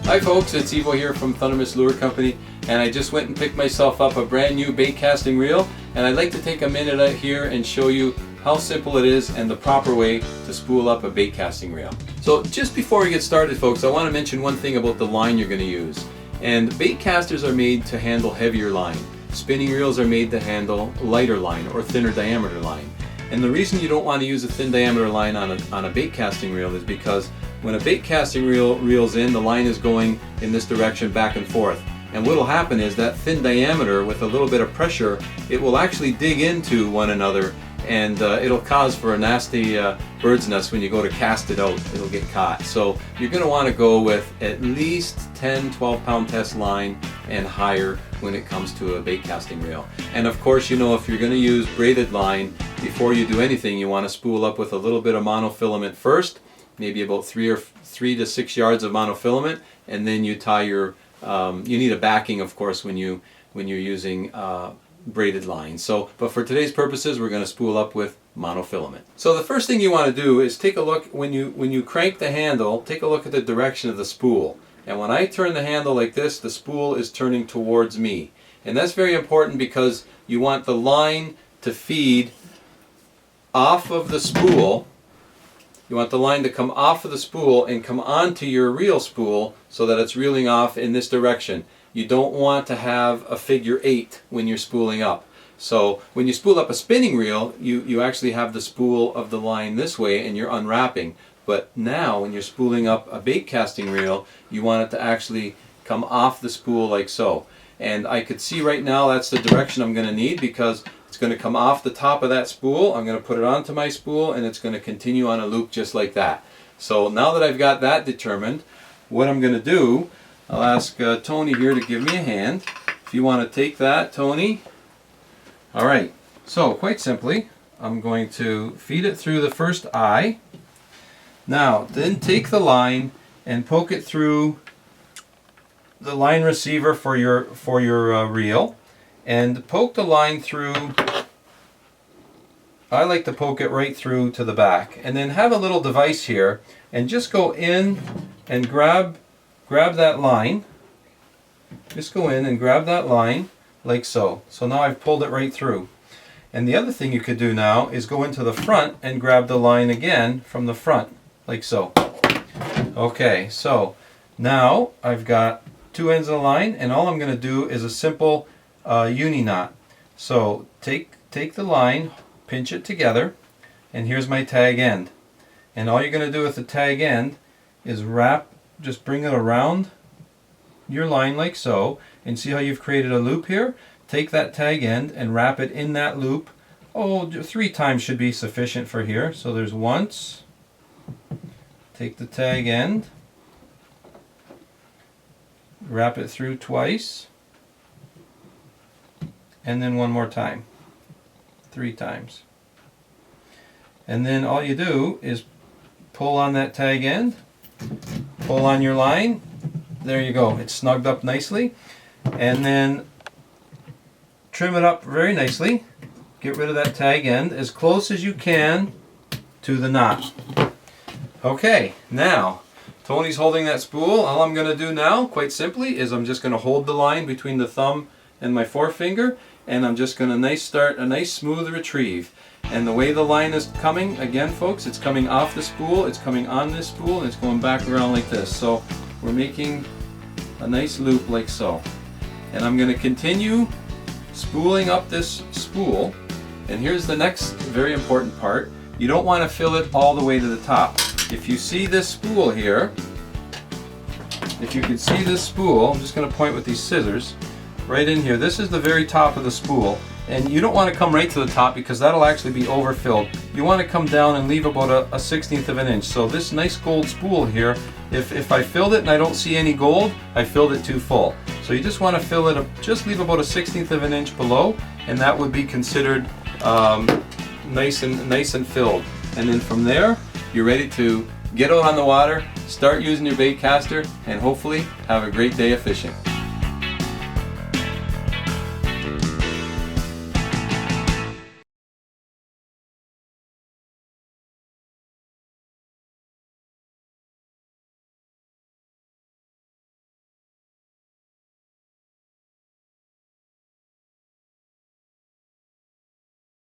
Hi folks, it's Evo here from Thundermist Lure Company, and I just went and picked myself up a brand new bait casting reel, and I'd like to take a minute out here and show you how simple it is and the proper way to spool up a bait casting reel. So just before we get started folks, I want to mention one thing about the line you're going to use. And bait casters are made to handle heavier line. Spinning reels are made to handle lighter line or thinner diameter line. And the reason you don't want to use a thin diameter line on a bait casting reel is because when a bait casting reel reels in, the line is going in this direction back and forth. And what will happen is that thin diameter with a little bit of pressure, it will actually dig into one another, and it'll cause for a nasty bird's nest when you go to cast it out. It'll get caught. So you're going to want to go with at least 10-12 pound test line and higher when it comes to a bait casting reel. And of course, you know, if you're going to use braided line, before you do anything, you want to spool up with a little bit of monofilament first, maybe about 3 to 6 yards of monofilament, and then you tie your you need a backing, of course, when you're using braided line. So, but for today's purposes, we're going to spool up with monofilament. So the first thing you want to do is take a look when you crank the handle. Take a look at the direction of the spool. And when I turn the handle like this, the spool is turning towards me. And that's very important because you want the line to feed off of the spool. You want the line to come off of the spool and come onto your reel spool so that it's reeling off in this direction. You don't want to have a figure 8 when you're spooling up. So when you spool up a spinning reel, you actually have the spool of the line this way and you're unwrapping. But now when you're spooling up a bait casting reel, you want it to actually come off the spool like so. And I could see right now that's the direction I'm going to need because it's going to come off the top of that spool. I'm going to put it onto my spool and it's going to continue on a loop just like that. So now that I've got that determined, what I'm going to do, I'll ask Tony here to give me a hand. If you want to take that, Tony. Alright, so quite simply, I'm going to feed it through the first eye. Now, then take the line and poke it through the line receiver for your reel, and poke the line through. I like to poke it right through to the back, and then have a little device here and just go in and grab that line. Just go in and grab that line like so. So now I've pulled it right through. And the other thing you could do now is go into the front and grab the line again from the front like so. Okay, so now I've got two ends of the line, and all I'm going to do is a simple uni-knot. So take the line, pinch it together, and here's my tag end. And all you're going to do with the tag end is just bring it around your line like so, and see how you've created a loop here? Take that tag end and wrap it in that loop. Oh, 3 times should be sufficient for here. So there's once, take the tag end, wrap it through twice, and then one more time, 3 times. And then all you do is pull on that tag end, pull on your line, there you go, it's snugged up nicely, and then trim it up very nicely, get rid of that tag end as close as you can to the knot. Okay, now Tony's holding that spool. All I'm going to do now, quite simply, is I'm just going to hold the line between the thumb and my forefinger, and I'm just going to start a nice smooth retrieve. And the way the line is coming, again folks, it's coming off the spool, it's coming on this spool, and it's going back around like this. So we're making a nice loop like so. And I'm going to continue spooling up this spool. And here's the next very important part. You don't want to fill it all the way to the top. If you see this spool here, if you can see this spool, I'm just going to point with these scissors right in here. This is the very top of the spool, and you don't want to come right to the top because that'll actually be overfilled. You want to come down and leave about a 1/16 of an inch. So this nice gold spool here, if I filled it and I don't see any gold, I filled it too full. So you just want to fill it, just leave about a 1/16 of an inch below, and that would be considered nice and filled. And then from there, you're ready to get out on the water, start using your bait caster, and hopefully have a great day of fishing.